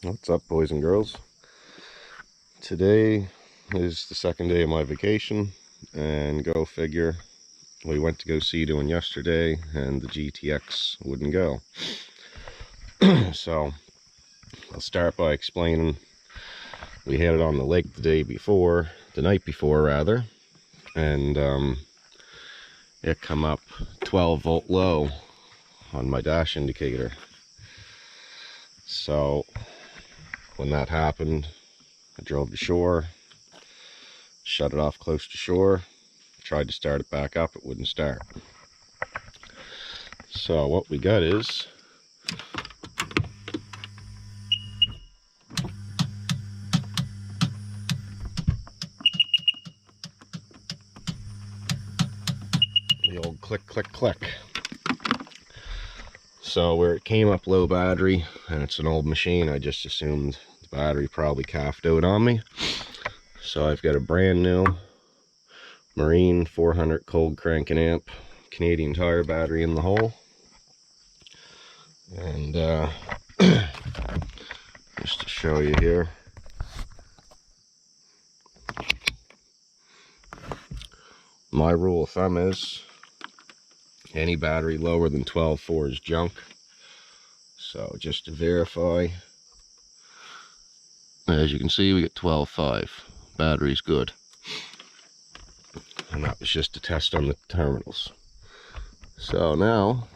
What's up, boys and girls? Today is the second day of my vacation, and go figure, we went to go Seadoo yesterday and the GTX wouldn't go. So I'll start by explaining. We had it on the lake the night before rather, and it come up 12-volt low on my dash indicator. So when that happened, I drove to shore, shut it off close to shore, tried to start it back up, it wouldn't start. So what we got is the old click, click, click. So where it came up low battery, and it's an old machine, I just assumed the battery probably calfed out on me. So I've got a brand new Marine 400 cold cranking amp Canadian Tire battery in the hole. And just to show you here, my rule of thumb is any battery lower than 12.4 is junk. So just to verify, as you can see, we get 12.5. Battery's good. And that was just a test on the terminals. So now,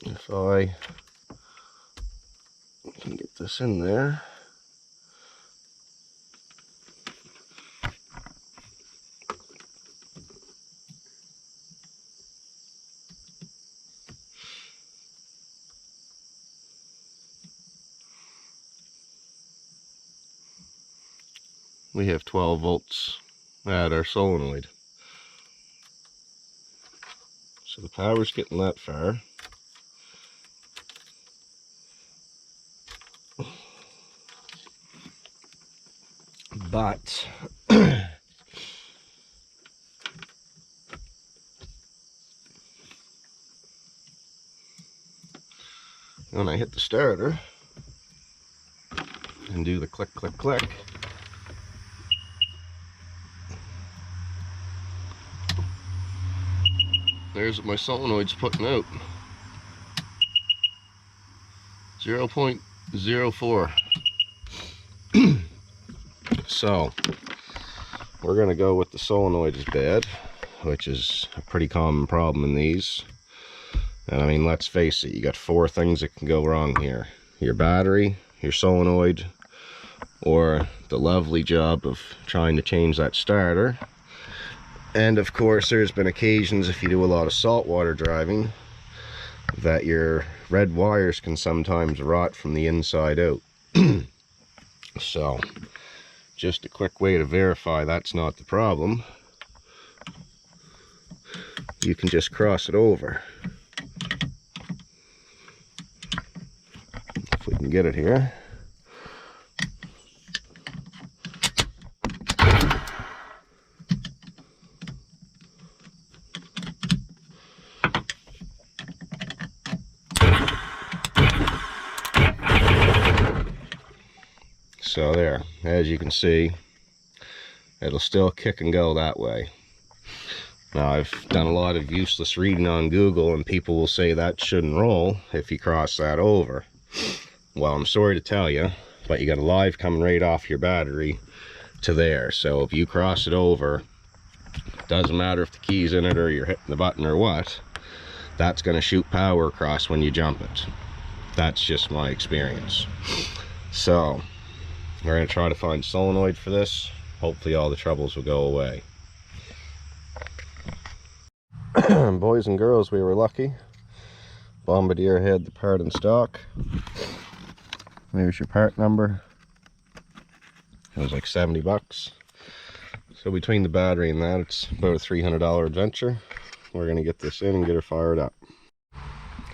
if I can get this in there, we have 12 volts at our solenoid. So the power's getting that far. But when I hit the starter and do the click, click, click, there's what my solenoid's putting out. 0.04. So we're gonna go with the solenoid is bad, which is a pretty common problem in these. And I mean, let's face it, you got four things that can go wrong here: your battery, your solenoid, or the lovely job of trying to change that starter. And of course, there's been occasions, if you do a lot of saltwater driving, that your red wires can sometimes rot from the inside out. So just a quick way to verify that's not the problem: you can just cross it over. If we can get it here. So there, as you can see, it'll still kick and go that way. Now, I've done a lot of useless reading on Google, and people will say that shouldn't roll if you cross that over. Well, I'm sorry to tell you, but you got a live coming right off your battery to there. So if you cross it over, doesn't matter if the key's in it or you're hitting the button or what, that's going to shoot power across when you jump it. That's just my experience. So we're going to try to find solenoid for this. Hopefully all the troubles will go away. Boys and girls, we were lucky. Bombardier had the part in stock. There's your part number. It was like 70 bucks. So between the battery and that, it's about a $300 adventure. We're going to get this in and get her fired up.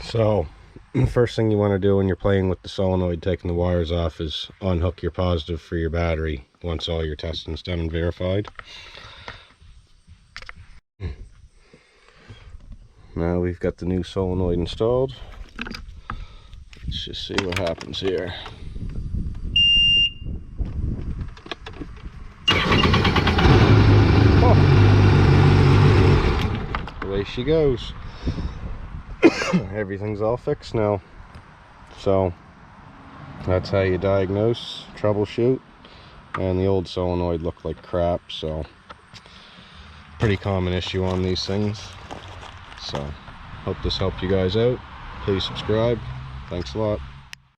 So the first thing you want to do when you're playing with the solenoid, taking the wires off, is unhook your positive for your battery once all your testing's done and verified. Now we've got the new solenoid installed. Let's just see what happens here. Oh. Away she goes. Everything's all fixed now. So that's how you diagnose, troubleshoot. And the old solenoid looked like crap, so pretty common issue on these things. So hope this helped you guys out. Please subscribe. Thanks a lot.